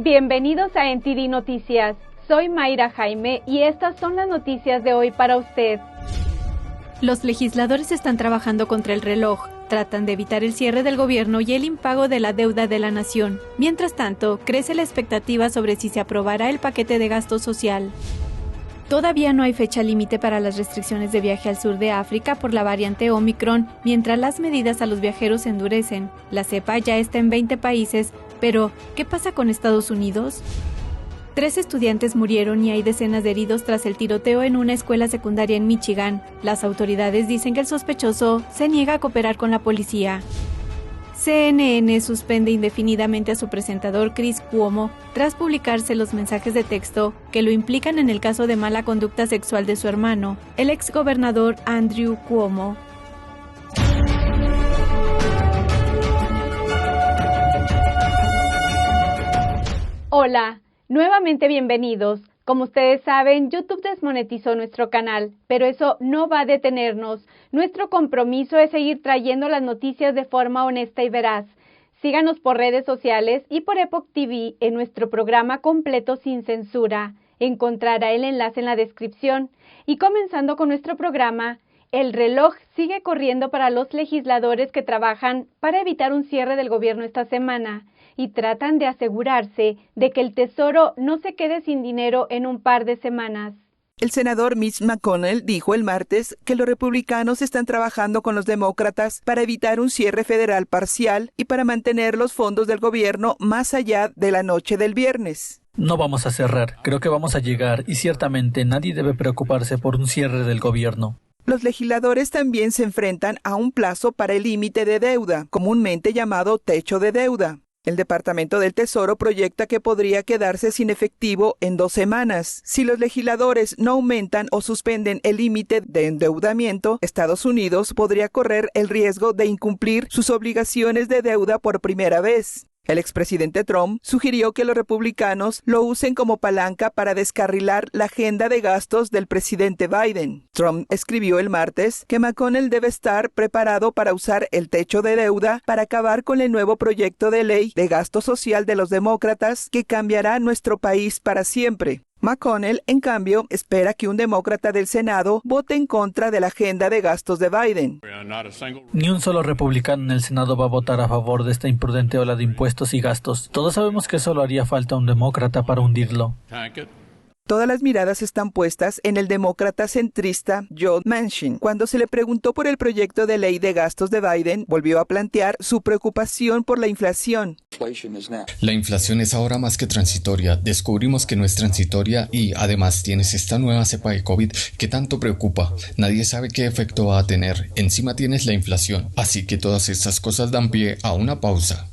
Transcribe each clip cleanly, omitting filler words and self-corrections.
Bienvenidos a NTD Noticias. Soy Mayra Jaime y estas son las noticias de hoy para usted. Los legisladores están trabajando contra el reloj. Tratan de evitar el cierre del gobierno y el impago de la deuda de la nación. Mientras tanto, crece la expectativa sobre si se aprobará el paquete de gasto social. Todavía no hay fecha límite para las restricciones de viaje al sur de África por la variante Omicron, mientras las medidas a los viajeros se endurecen. La cepa ya está en 20 países, pero ¿qué pasa con Estados Unidos? 3 estudiantes murieron y hay decenas de heridos tras el tiroteo en una escuela secundaria en Michigan. Las autoridades dicen que el sospechoso se niega a cooperar con la policía. CNN suspende indefinidamente a su presentador Chris Cuomo tras publicarse los mensajes de texto que lo implican en el caso de mala conducta sexual de su hermano, el exgobernador Andrew Cuomo. Hola, nuevamente bienvenidos. Como ustedes saben, YouTube desmonetizó nuestro canal, pero eso no va a detenernos. Nuestro compromiso es seguir trayendo las noticias de forma honesta y veraz. Síganos por redes sociales y por Epoch TV en nuestro programa completo sin censura. Encontrará el enlace en la descripción. Y comenzando con nuestro programa, el reloj sigue corriendo para los legisladores que trabajan para evitar un cierre del gobierno esta semana y tratan de asegurarse de que el Tesoro no se quede sin dinero en un par de semanas. El senador Mitch McConnell dijo el martes que los republicanos están trabajando con los demócratas para evitar un cierre federal parcial y para mantener los fondos del gobierno más allá de la noche del viernes. No vamos a cerrar, creo que vamos a llegar y ciertamente nadie debe preocuparse por un cierre del gobierno. Los legisladores también se enfrentan a un plazo para el límite de deuda, comúnmente llamado techo de deuda. El Departamento del Tesoro proyecta que podría quedarse sin efectivo en 2 semanas. Si los legisladores no aumentan o suspenden el límite de endeudamiento, Estados Unidos podría correr el riesgo de incumplir sus obligaciones de deuda por primera vez. El expresidente Trump sugirió que los republicanos lo usen como palanca para descarrilar la agenda de gastos del presidente Biden. Trump escribió el martes que McConnell debe estar preparado para usar el techo de deuda para acabar con el nuevo proyecto de ley de gasto social de los demócratas que cambiará nuestro país para siempre. McConnell, en cambio, espera que un demócrata del Senado vote en contra de la agenda de gastos de Biden. Ni un solo republicano en el Senado va a votar a favor de esta imprudente ola de impuestos y gastos. Todos sabemos que solo haría falta un demócrata para hundirlo. Todas las miradas están puestas en el demócrata centrista Joe Manchin. Cuando se le preguntó por el proyecto de ley de gastos de Biden, volvió a plantear su preocupación por la inflación. La inflación es ahora más que transitoria. Descubrimos que no es transitoria y además tienes esta nueva cepa de COVID que tanto preocupa. Nadie sabe qué efecto va a tener. Encima tienes la inflación. Así que todas estas cosas dan pie a una pausa.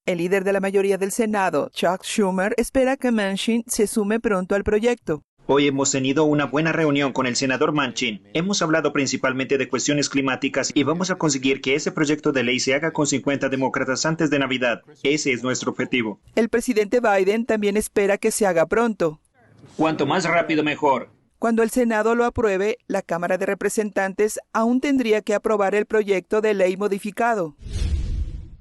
El líder de la mayoría del Senado, Chuck Schumer, espera que Manchin se sume pronto al proyecto. Hoy hemos tenido una buena reunión con el senador Manchin. Hemos hablado principalmente de cuestiones climáticas y vamos a conseguir que ese proyecto de ley se haga con 50 demócratas antes de Navidad. Ese es nuestro objetivo. El presidente Biden también espera que se haga pronto. Cuanto más rápido, mejor. Cuando el Senado lo apruebe, la Cámara de Representantes aún tendría que aprobar el proyecto de ley modificado.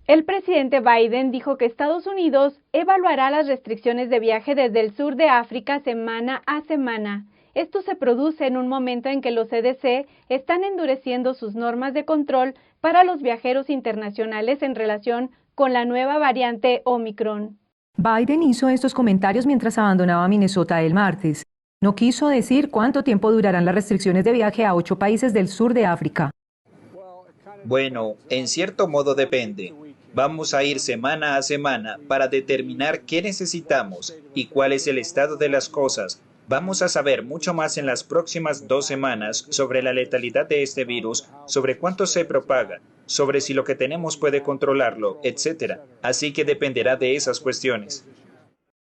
El presidente Biden dijo que Estados Unidos evaluará las restricciones de viaje desde el sur de África semana a semana. Esto se produce en un momento en que los CDC están endureciendo sus normas de control para los viajeros internacionales en relación con la nueva variante Omicron. Biden hizo estos comentarios mientras abandonaba Minnesota el martes. No quiso decir cuánto tiempo durarán las restricciones de viaje a 8 países del sur de África. Bueno, en cierto modo depende. Vamos a ir semana a semana para determinar qué necesitamos y cuál es el estado de las cosas. Vamos a saber mucho más en las próximas 2 semanas sobre la letalidad de este virus, sobre cuánto se propaga, sobre si lo que tenemos puede controlarlo, etc. Así que dependerá de esas cuestiones.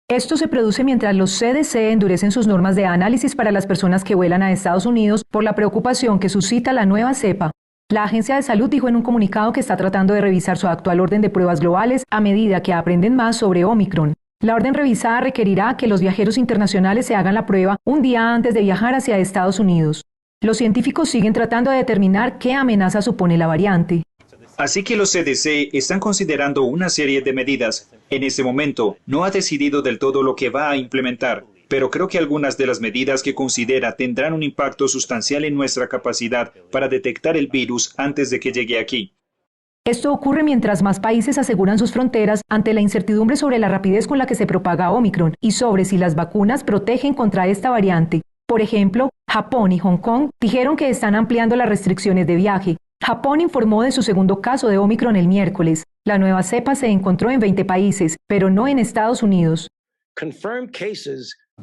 Esto se produce mientras los CDC endurecen sus normas de análisis para las personas que vuelan a Estados Unidos por la preocupación que suscita la nueva cepa. La Agencia de Salud dijo en un comunicado que está tratando de revisar su actual orden de pruebas globales a medida que aprenden más sobre Omicron. La orden revisada requerirá que los viajeros internacionales se hagan la prueba un día antes de viajar hacia Estados Unidos. Los científicos siguen tratando de determinar qué amenaza supone la variante. Así que los CDC están considerando una serie de medidas. En este momento, no ha decidido del todo lo que va a implementar, pero creo que algunas de las medidas que considera tendrán un impacto sustancial en nuestra capacidad para detectar el virus antes de que llegue aquí. Esto ocurre mientras más países aseguran sus fronteras ante la incertidumbre sobre la rapidez con la que se propaga Omicron y sobre si las vacunas protegen contra esta variante. Por ejemplo, Japón y Hong Kong dijeron que están ampliando las restricciones de viaje. Japón informó de su segundo caso de Omicron el miércoles. La nueva cepa se encontró en 20 países, pero no en Estados Unidos.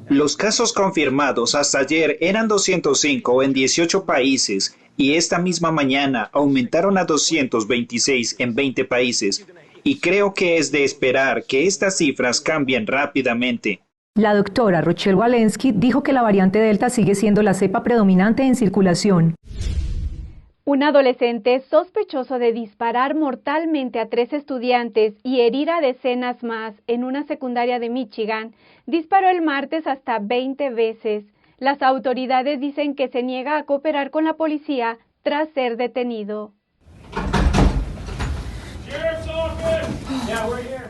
Los casos confirmados hasta ayer eran 205 en 18 países y esta misma mañana aumentaron a 226 en 20 países. Y creo que es de esperar que estas cifras cambien rápidamente. La doctora Rochelle Walensky dijo que la variante Delta sigue siendo la cepa predominante en circulación. Un adolescente sospechoso de disparar mortalmente a 3 estudiantes y herir a decenas más en una secundaria de Michigan disparó el martes hasta 20 veces. Las autoridades dicen que se niega a cooperar con la policía tras ser detenido.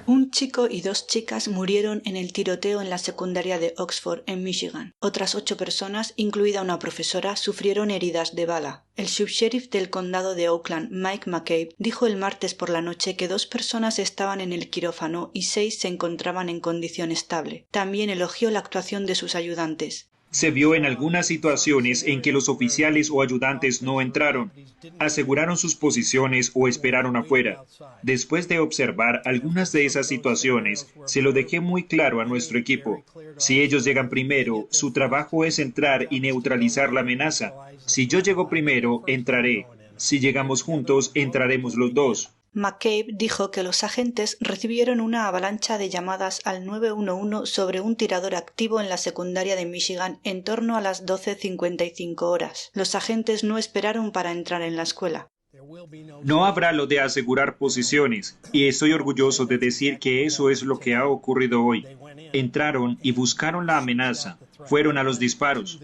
Un chico y 2 chicas murieron en el tiroteo en la secundaria de Oxford, en Michigan. Otras 8 personas, incluida una profesora, sufrieron heridas de bala. El subsheriff del condado de Oakland, Mike McCabe, dijo el martes por la noche que 2 personas estaban en el quirófano y 6 se encontraban en condición estable. También elogió la actuación de sus ayudantes. Se vio en algunas situaciones en que los oficiales o ayudantes no entraron, aseguraron sus posiciones o esperaron afuera. Después de observar algunas de esas situaciones, se lo dejé muy claro a nuestro equipo. Si ellos llegan primero, su trabajo es entrar y neutralizar la amenaza. Si yo llego primero, entraré. Si llegamos juntos, entraremos los dos. McCabe dijo que los agentes recibieron una avalancha de llamadas al 911 sobre un tirador activo en la secundaria de Michigan en torno a las 12:55 horas. Los agentes no esperaron para entrar en la escuela. No habrá lo de asegurar posiciones, y estoy orgulloso de decir que eso es lo que ha ocurrido hoy. Entraron y buscaron la amenaza. Fueron a los disparos.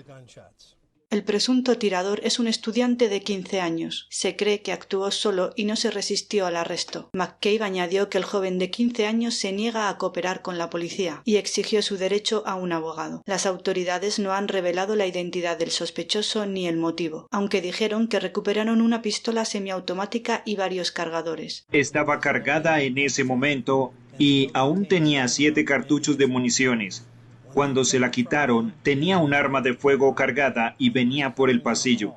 El presunto tirador es un estudiante de 15 años. Se cree que actuó solo y no se resistió al arresto. McCabe añadió que el joven de 15 años se niega a cooperar con la policía y exigió su derecho a un abogado. Las autoridades no han revelado la identidad del sospechoso ni el motivo, aunque dijeron que recuperaron una pistola semiautomática y varios cargadores. Estaba cargada en ese momento y aún tenía 7 cartuchos de municiones. Cuando se la quitaron, tenía un arma de fuego cargada y venía por el pasillo.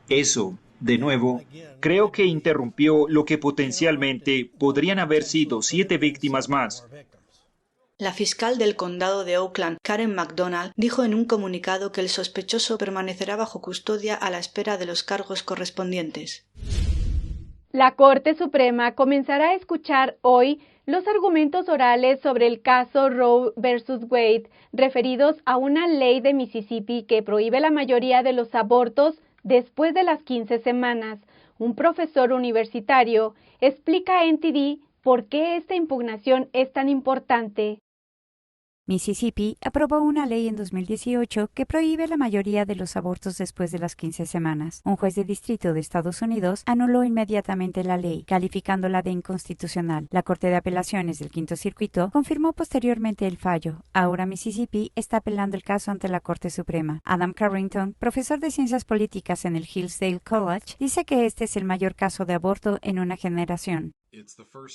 Eso, de nuevo, creo que interrumpió lo que potencialmente podrían haber sido 7 víctimas más. La fiscal del condado de Oakland, Karen McDonald, dijo en un comunicado que el sospechoso permanecerá bajo custodia a la espera de los cargos correspondientes. La Corte Suprema comenzará a escuchar hoy los argumentos orales sobre el caso Roe versus Wade, referidos a una ley de Mississippi que prohíbe la mayoría de los abortos después de las 15 semanas. Un profesor universitario explica a NTD por qué esta impugnación es tan importante. Mississippi aprobó una ley en 2018 que prohíbe la mayoría de los abortos después de las 15 semanas. Un juez de distrito de Estados Unidos anuló inmediatamente la ley, calificándola de inconstitucional. La Corte de Apelaciones del Quinto Circuito confirmó posteriormente el fallo. Ahora Mississippi está apelando el caso ante la Corte Suprema. Adam Carrington, profesor de Ciencias Políticas en el Hillsdale College, dice que este es el mayor caso de aborto en una generación.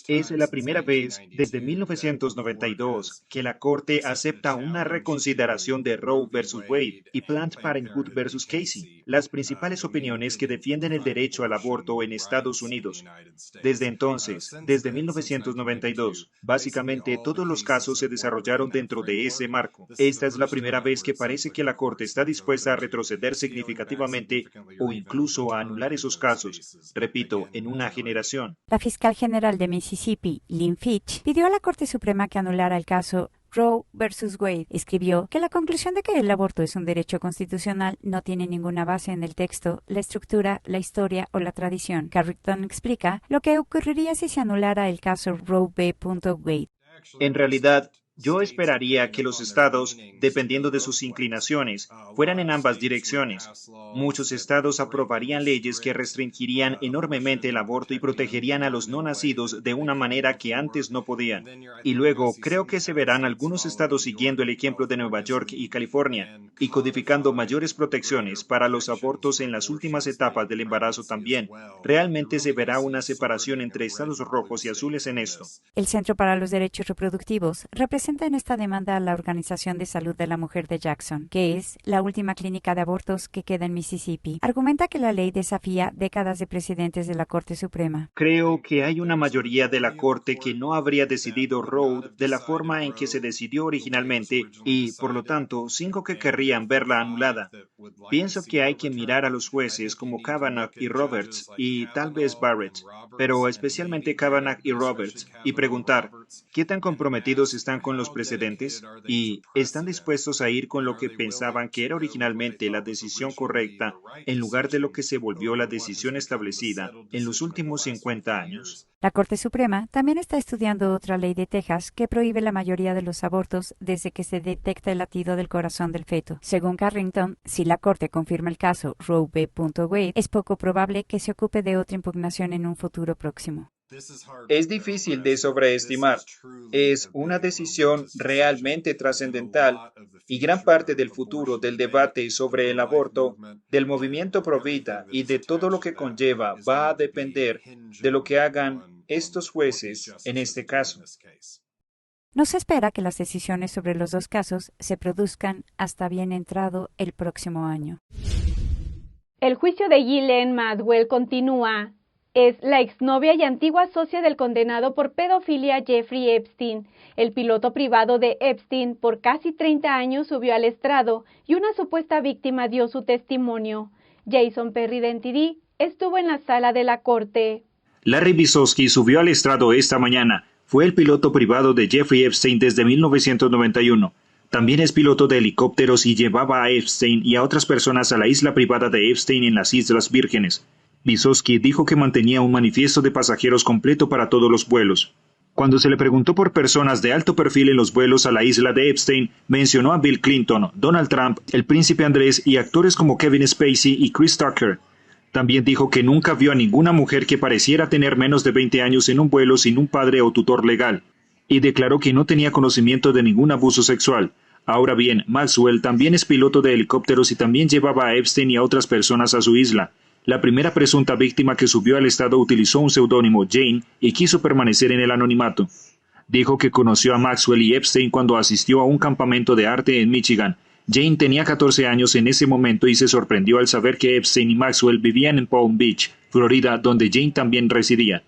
Es la primera vez desde 1992 que la Corte acepta una reconsideración de Roe versus Wade y Planned Parenthood versus Casey, las principales opiniones que defienden el derecho al aborto en Estados Unidos. Desde entonces, desde 1992, básicamente todos los casos se desarrollaron dentro de ese marco. Esta es la primera vez que parece que la Corte está dispuesta a retroceder significativamente o incluso a anular esos casos, repito, en una generación. La fiscal general de Mississippi, Lynn Fitch, pidió a la Corte Suprema que anulara el caso Roe versus Wade. Escribió que la conclusión de que el aborto es un derecho constitucional no tiene ninguna base en el texto, la estructura, la historia o la tradición. Carrington explica lo que ocurriría si se anulara el caso Roe v. Wade. En realidad, Yo esperaría que los estados, dependiendo de sus inclinaciones, fueran en ambas direcciones. Muchos estados aprobarían leyes que restringirían enormemente el aborto y protegerían a los no nacidos de una manera que antes no podían. Y luego creo que se verán algunos estados siguiendo el ejemplo de Nueva York y California y codificando mayores protecciones para los abortos en las últimas etapas del embarazo también. Realmente se verá una separación entre estados rojos y azules en esto. El Centro para los Derechos Reproductivos representa en esta demanda a la Organización de Salud de la Mujer de Jackson, que es la última clínica de abortos que queda en Mississippi. Argumenta que la ley desafía décadas de precedentes de la Corte Suprema. Creo que hay una mayoría de la Corte que no habría decidido Roe de la forma en que se decidió originalmente y, por lo tanto, 5 que querrían verla anulada. Pienso que hay que mirar a los jueces como Kavanaugh y Roberts y tal vez Barrett, pero especialmente Kavanaugh y Roberts, y preguntar, ¿qué tan comprometidos están con los precedentes? ¿Y están dispuestos a ir con lo que pensaban que era originalmente la decisión correcta en lugar de lo que se volvió la decisión establecida en los últimos 50 años? La Corte Suprema también está estudiando otra ley de Texas que prohíbe la mayoría de los abortos desde que se detecta el latido del corazón del feto. Según Carrington, si la Corte confirma el caso Roe v. Wade, es poco probable que se ocupe de otra impugnación en un futuro próximo. Es difícil de sobreestimar. Es una decisión realmente trascendental y gran parte del futuro del debate sobre el aborto, del movimiento pro vida y de todo lo que conlleva va a depender de lo que hagan estos jueces en este caso. No se espera que las decisiones sobre los dos casos se produzcan hasta bien entrado el próximo año. El juicio de Ghislaine Maxwell continúa. Es la exnovia y antigua socia del condenado por pedofilia Jeffrey Epstein. El piloto privado de Epstein por casi 30 años subió al estrado y una supuesta víctima dio su testimonio. Jason Perry de NTD estuvo en la sala de la corte. Larry Wysocki subió al estrado esta mañana. Fue el piloto privado de Jeffrey Epstein desde 1991. También es piloto de helicópteros y llevaba a Epstein y a otras personas a la isla privada de Epstein en las Islas Vírgenes. Wysocki dijo que mantenía un manifiesto de pasajeros completo para todos los vuelos. Cuando se le preguntó por personas de alto perfil en los vuelos a la isla de Epstein, mencionó a Bill Clinton, Donald Trump, el príncipe Andrés y actores como Kevin Spacey y Chris Tucker. También dijo que nunca vio a ninguna mujer que pareciera tener menos de 20 años en un vuelo sin un padre o tutor legal, y declaró que no tenía conocimiento de ningún abuso sexual. Ahora bien, Maxwell también es piloto de helicópteros y también llevaba a Epstein y a otras personas a su isla. La primera presunta víctima que subió al estado utilizó un seudónimo, Jane, y quiso permanecer en el anonimato. Dijo que conoció a Maxwell y Epstein cuando asistió a un campamento de arte en Michigan. Jane tenía 14 años en ese momento y se sorprendió al saber que Epstein y Maxwell vivían en Palm Beach, Florida, donde Jane también residía.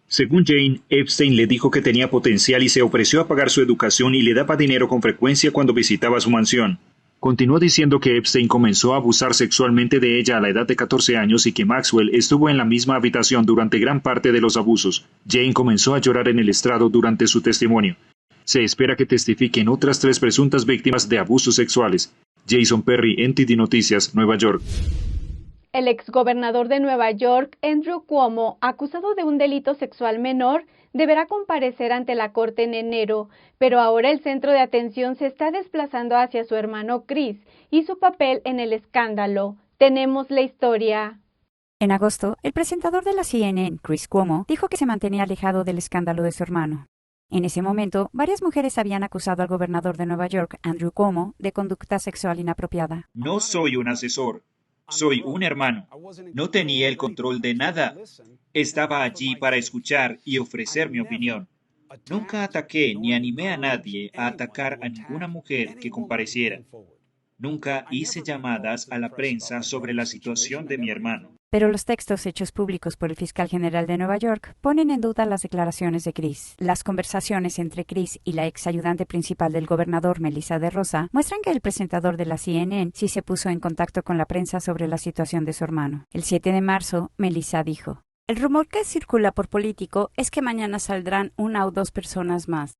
Según Jane, Epstein le dijo que tenía potencial y se ofreció a pagar su educación y le daba dinero con frecuencia cuando visitaba su mansión. Continuó diciendo que Epstein comenzó a abusar sexualmente de ella a la edad de 14 años y que Maxwell estuvo en la misma habitación durante gran parte de los abusos. Jane comenzó a llorar en el estrado durante su testimonio. Se espera que testifiquen otras 3 presuntas víctimas de abusos sexuales. Jason Perry, NTD Noticias, Nueva York. El exgobernador de Nueva York, Andrew Cuomo, acusado de un delito sexual menor, deberá comparecer ante la corte en enero, pero ahora el centro de atención se está desplazando hacia su hermano Chris y su papel en el escándalo. Tenemos la historia. En agosto, el presentador de la CNN, Chris Cuomo, dijo que se mantenía alejado del escándalo de su hermano. En ese momento, varias mujeres habían acusado al gobernador de Nueva York, Andrew Cuomo, de conducta sexual inapropiada. No soy un asesor. Soy un hermano. No tenía el control de nada. Estaba allí para escuchar y ofrecer mi opinión. Nunca ataqué ni animé a nadie a atacar a ninguna mujer que compareciera. Nunca hice llamadas a la prensa sobre la situación de mi hermano. Pero los textos hechos públicos por el fiscal general de Nueva York ponen en duda las declaraciones de Chris. Las conversaciones entre Chris y la ex ayudante principal del gobernador, Melissa DeRosa, muestran que el presentador de la CNN sí se puso en contacto con la prensa sobre la situación de su hermano. El 7 de marzo, Melissa dijo: "El rumor que circula por Político es que mañana saldrán 1 o 2 personas más.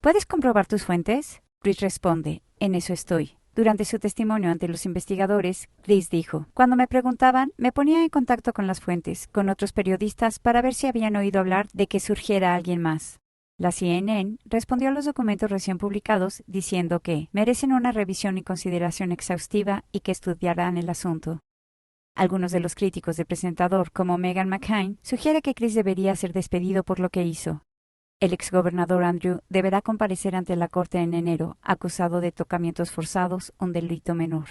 ¿Puedes comprobar tus fuentes?" Chris responde: "En eso estoy." Durante su testimonio ante los investigadores, Chris dijo: "Cuando me preguntaban, me ponía en contacto con las fuentes, con otros periodistas, para ver si habían oído hablar de que surgiera alguien más." La CNN respondió a los documentos recién publicados diciendo que merecen una revisión y consideración exhaustiva y que estudiarán el asunto. Algunos de los críticos del presentador, como Meghan McCain, sugieren que Chris debería ser despedido por lo que hizo. El exgobernador Andrew deberá comparecer ante la corte en enero, acusado de tocamientos forzados, un delito menor.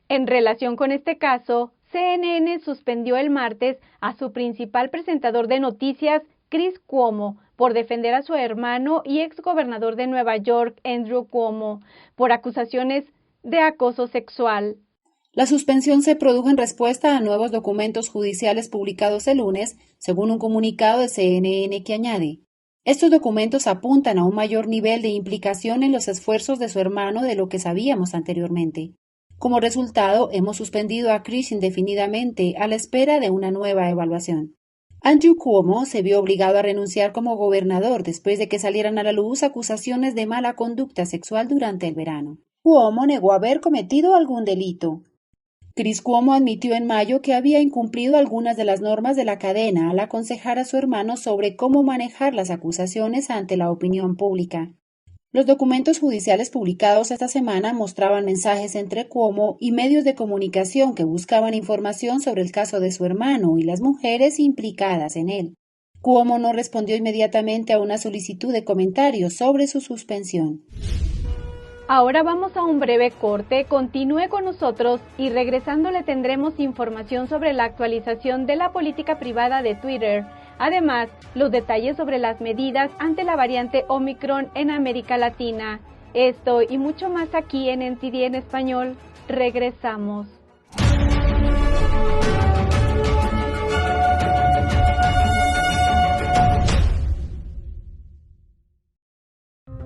En relación con este caso, CNN suspendió el martes a su principal presentador de noticias, Chris Cuomo, por defender a su hermano y exgobernador de Nueva York, Andrew Cuomo, por acusaciones de acoso sexual. La suspensión se produjo en respuesta a nuevos documentos judiciales publicados el lunes, según un comunicado de CNN que añade: estos documentos apuntan a un mayor nivel de implicación en los esfuerzos de su hermano de lo que sabíamos anteriormente. Como resultado, hemos suspendido a Chris indefinidamente a la espera de una nueva evaluación. Andrew Cuomo se vio obligado a renunciar como gobernador después de que salieran a la luz acusaciones de mala conducta sexual durante el verano. Cuomo negó haber cometido algún delito. Chris Cuomo admitió en mayo que había incumplido algunas de las normas de la cadena al aconsejar a su hermano sobre cómo manejar las acusaciones ante la opinión pública. Los documentos judiciales publicados esta semana mostraban mensajes entre Cuomo y medios de comunicación que buscaban información sobre el caso de su hermano y las mujeres implicadas en él. Cuomo no respondió inmediatamente a una solicitud de comentarios sobre su suspensión. Ahora vamos a un breve corte, continúe con nosotros y regresando le tendremos información sobre la actualización de la política privada de Twitter. Además, los detalles sobre las medidas ante la variante Omicron en América Latina. Esto y mucho más aquí en NTD en español. Regresamos.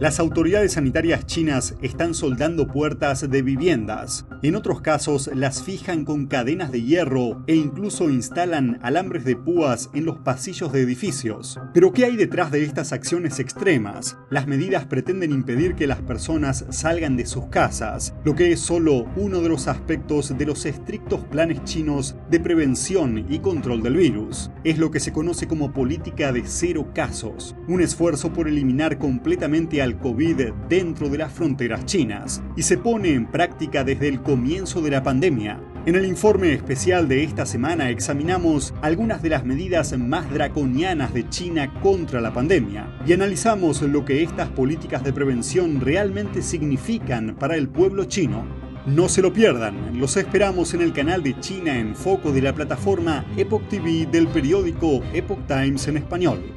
Las autoridades sanitarias chinas están soldando puertas de viviendas. En otros casos, las fijan con cadenas de hierro e incluso instalan alambres de púas en los pasillos de edificios. Pero ¿qué hay detrás de estas acciones extremas? Las medidas pretenden impedir que las personas salgan de sus casas, lo que es solo uno de los aspectos de los estrictos planes chinos de prevención y control del virus. Es lo que se conoce como política de 0 casos, un esfuerzo por eliminar completamente al COVID dentro de las fronteras chinas, y se pone en práctica desde el comienzo de la pandemia. En el informe especial de esta semana examinamos algunas de las medidas más draconianas de China contra la pandemia y analizamos lo que estas políticas de prevención realmente significan para el pueblo chino. No se lo pierdan, los esperamos en el canal de China en Foco de la plataforma Epoch TV del periódico Epoch Times en español.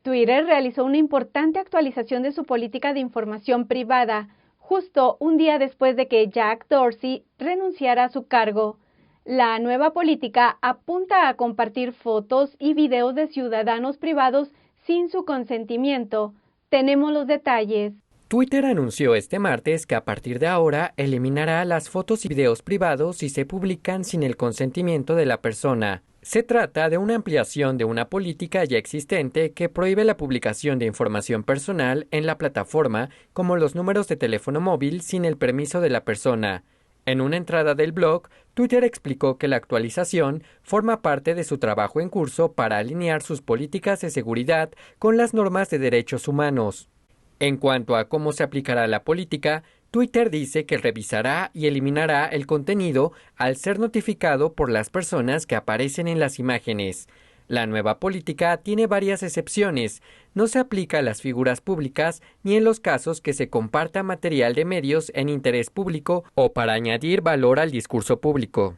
Twitter realizó una importante actualización de su política de información privada, justo un día después de que Jack Dorsey renunciara a su cargo. La nueva política apunta a compartir fotos y videos de ciudadanos privados sin su consentimiento. Tenemos los detalles. Twitter anunció este martes que a partir de ahora eliminará las fotos y videos privados si se publican sin el consentimiento de la persona. Se trata de una ampliación de una política ya existente que prohíbe la publicación de información personal en la plataforma, como los números de teléfono móvil, sin el permiso de la persona. En una entrada del blog, Twitter explicó que la actualización forma parte de su trabajo en curso para alinear sus políticas de seguridad con las normas de derechos humanos. En cuanto a cómo se aplicará la política, Twitter dice que revisará y eliminará el contenido al ser notificado por las personas que aparecen en las imágenes. La nueva política tiene varias excepciones. No se aplica a las figuras públicas ni en los casos que se comparta material de medios en interés público o para añadir valor al discurso público.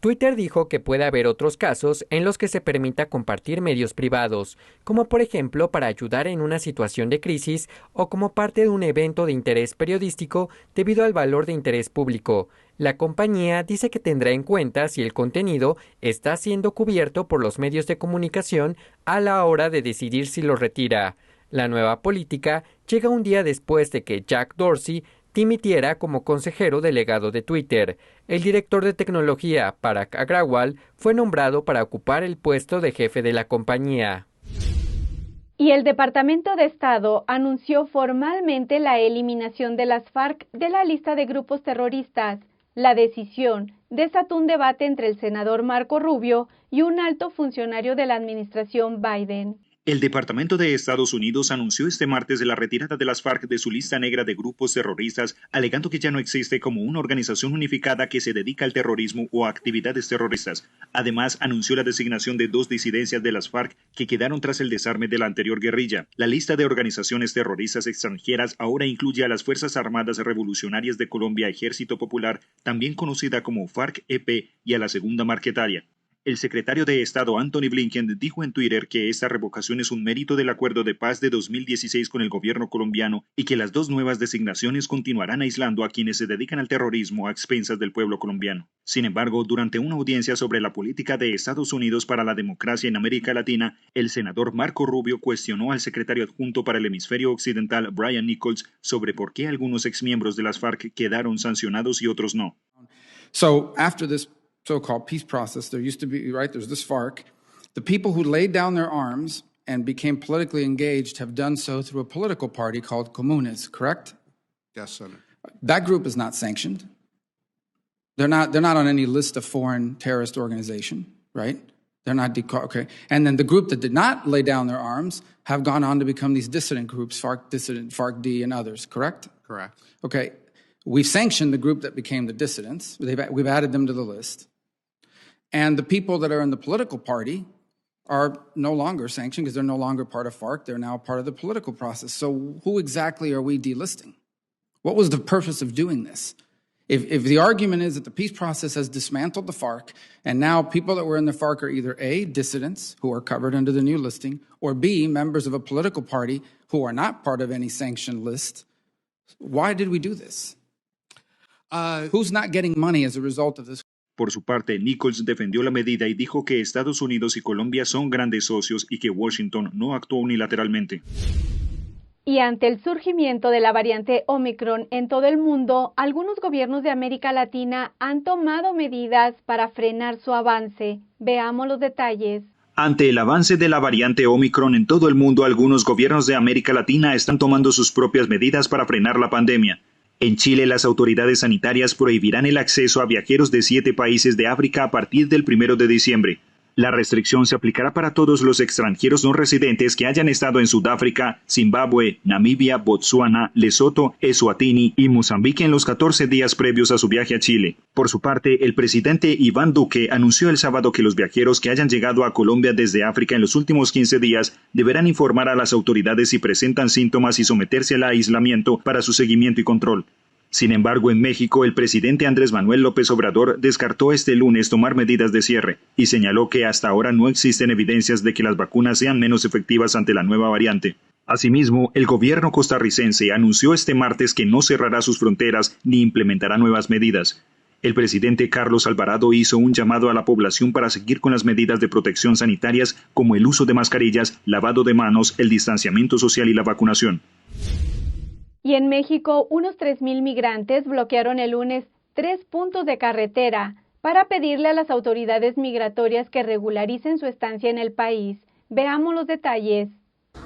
Twitter dijo que puede haber otros casos en los que se permita compartir medios privados, como por ejemplo para ayudar en una situación de crisis o como parte de un evento de interés periodístico debido al valor de interés público. La compañía dice que tendrá en cuenta si el contenido está siendo cubierto por los medios de comunicación a la hora de decidir si lo retira. La nueva política llega un día después de que Jack Dorsey dimitiera como consejero delegado de Twitter. El director de tecnología, Parag Agrawal, fue nombrado para ocupar el puesto de jefe de la compañía. Y el Departamento de Estado anunció formalmente la eliminación de las FARC de la lista de grupos terroristas. La decisión desató un debate entre el senador Marco Rubio y un alto funcionario de la administración Biden. El Departamento de Estados Unidos anunció este martes la retirada de las FARC de su lista negra de grupos terroristas, alegando que ya no existe como una organización unificada que se dedica al terrorismo o a actividades terroristas. Además, anunció la designación de 2 disidencias de las FARC que quedaron tras el desarme de la anterior guerrilla. La lista de organizaciones terroristas extranjeras ahora incluye a las Fuerzas Armadas Revolucionarias de Colombia Ejército Popular, también conocida como FARC-EP, y a la Segunda Marquetaria. El secretario de Estado Antony Blinken dijo en Twitter que esta revocación es un mérito del acuerdo de paz de 2016 con el gobierno colombiano y que las 2 nuevas designaciones continuarán aislando a quienes se dedican al terrorismo a expensas del pueblo colombiano. Sin embargo, durante una audiencia sobre la política de Estados Unidos para la democracia en América Latina, el senador Marco Rubio cuestionó al secretario adjunto para el hemisferio occidental Brian Nichols sobre por qué algunos exmiembros de las FARC quedaron sancionados y otros no. So, after this so-called peace process, there used to be, right, there's this FARC. The people who laid down their arms and became politically engaged have done so through a political party called Comunes, correct? Yes, Senator. That group is not sanctioned. They're not on any list of foreign terrorist organization, right? They're not, okay. And then the group that did not lay down their arms have gone on to become these dissident groups, FARC Dissident, FARC-D, and others, correct? Correct. Okay. We've sanctioned the group that became the dissidents. We've added them to the list. And the people that are in the political party are no longer sanctioned because they're no longer part of FARC. They're now part of the political process. So who exactly are we delisting? What was the purpose of doing this? If the argument is that the peace process has dismantled the FARC, and now people that were in the FARC are either A, dissidents who are covered under the new listing, or B, members of a political party who are not part of any sanctioned list, why did we do this? Who's not getting money as a result of this? Por su parte, Nichols defendió la medida y dijo que Estados Unidos y Colombia son grandes socios y que Washington no actuó unilateralmente. Y ante el surgimiento de la variante Omicron en todo el mundo, algunos gobiernos de América Latina han tomado medidas para frenar su avance. Veamos los detalles. Ante el avance de la variante Omicron en todo el mundo, algunos gobiernos de América Latina están tomando sus propias medidas para frenar la pandemia. En Chile, las autoridades sanitarias prohibirán el acceso a viajeros de 7 países de África a partir del 1 de diciembre. La restricción se aplicará para todos los extranjeros no residentes que hayan estado en Sudáfrica, Zimbabue, Namibia, Botsuana, Lesoto, Eswatini y Mozambique en los 14 días previos a su viaje a Chile. Por su parte, el presidente Iván Duque anunció el sábado que los viajeros que hayan llegado a Colombia desde África en los últimos 15 días deberán informar a las autoridades si presentan síntomas y someterse al aislamiento para su seguimiento y control. Sin embargo, en México, el presidente Andrés Manuel López Obrador descartó este lunes tomar medidas de cierre y señaló que hasta ahora no existen evidencias de que las vacunas sean menos efectivas ante la nueva variante. Asimismo, el gobierno costarricense anunció este martes que no cerrará sus fronteras ni implementará nuevas medidas. El presidente Carlos Alvarado hizo un llamado a la población para seguir con las medidas de protección sanitarias como el uso de mascarillas, lavado de manos, el distanciamiento social y la vacunación. Y en México, unos 3,000 migrantes bloquearon el lunes 3 puntos de carretera para pedirle a las autoridades migratorias que regularicen su estancia en el país. Veamos los detalles.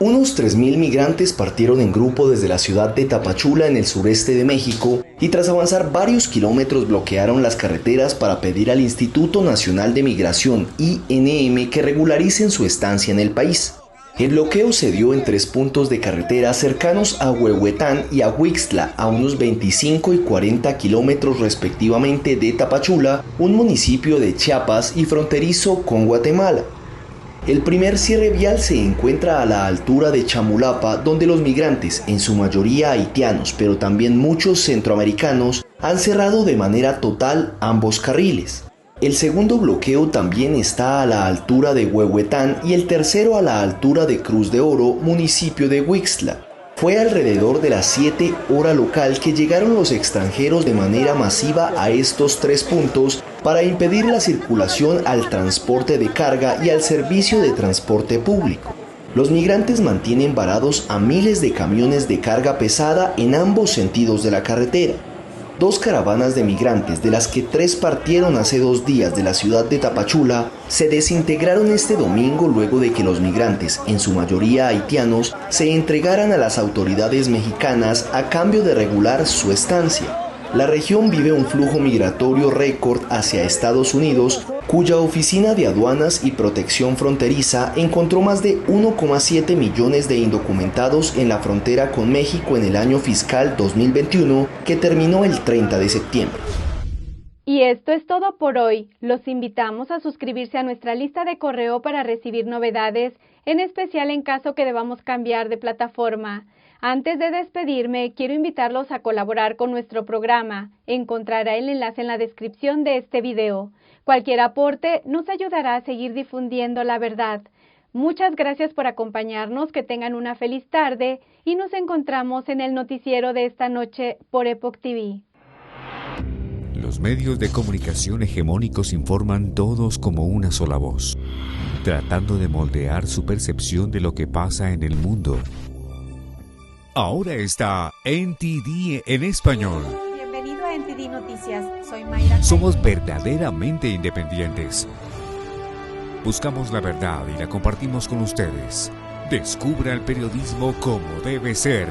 Unos 3,000 migrantes partieron en grupo desde la ciudad de Tapachula en el sureste de México y tras avanzar varios kilómetros bloquearon las carreteras para pedir al Instituto Nacional de Migración, INM, que regularicen su estancia en el país. El bloqueo se dio en 3 puntos de carretera cercanos a Huehuetán y a Huixtla, a unos 25 y 40 kilómetros respectivamente de Tapachula, un municipio de Chiapas y fronterizo con Guatemala. El primer cierre vial se encuentra a la altura de Chamulapa, donde los migrantes, en su mayoría haitianos, pero también muchos centroamericanos, han cerrado de manera total ambos carriles. El segundo bloqueo también está a la altura de Huehuetán y el tercero a la altura de Cruz de Oro, municipio de Huixtla. Fue alrededor de las 7 hora local que llegaron los extranjeros de manera masiva a estos 3 puntos para impedir la circulación al transporte de carga y al servicio de transporte público. Los migrantes mantienen varados a miles de camiones de carga pesada en ambos sentidos de la carretera. 2 caravanas de migrantes, de las que 3 partieron hace 2 días de la ciudad de Tapachula, se desintegraron este domingo luego de que los migrantes, en su mayoría haitianos, se entregaran a las autoridades mexicanas a cambio de regular su estancia. La región vive un flujo migratorio récord hacia Estados Unidos, cuya Oficina de Aduanas y Protección Fronteriza encontró más de 1,7 millones de indocumentados en la frontera con México en el año fiscal 2021, que terminó el 30 de septiembre. Y esto es todo por hoy. Los invitamos a suscribirse a nuestra lista de correo para recibir novedades, en especial en caso que debamos cambiar de plataforma. Antes de despedirme, quiero invitarlos a colaborar con nuestro programa. Encontrará el enlace en la descripción de este video. Cualquier aporte nos ayudará a seguir difundiendo la verdad. Muchas gracias por acompañarnos, que tengan una feliz tarde y nos encontramos en el noticiero de esta noche por Epoch TV. Los medios de comunicación hegemónicos informan todos como una sola voz, tratando de moldear su percepción de lo que pasa en el mundo. Ahora está NTD en español. Bienvenido a NTD Noticias. Soy Mayra. Somos verdaderamente independientes. Buscamos la verdad y la compartimos con ustedes. Descubra el periodismo como debe ser.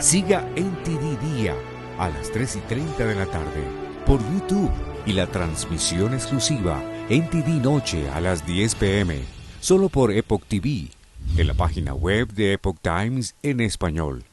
Siga NTD Día a las 3:30 de la tarde por YouTube y la transmisión exclusiva NTD Noche a las 10 p.m. solo por Epoch TV, en la página web de Epoch Times en español.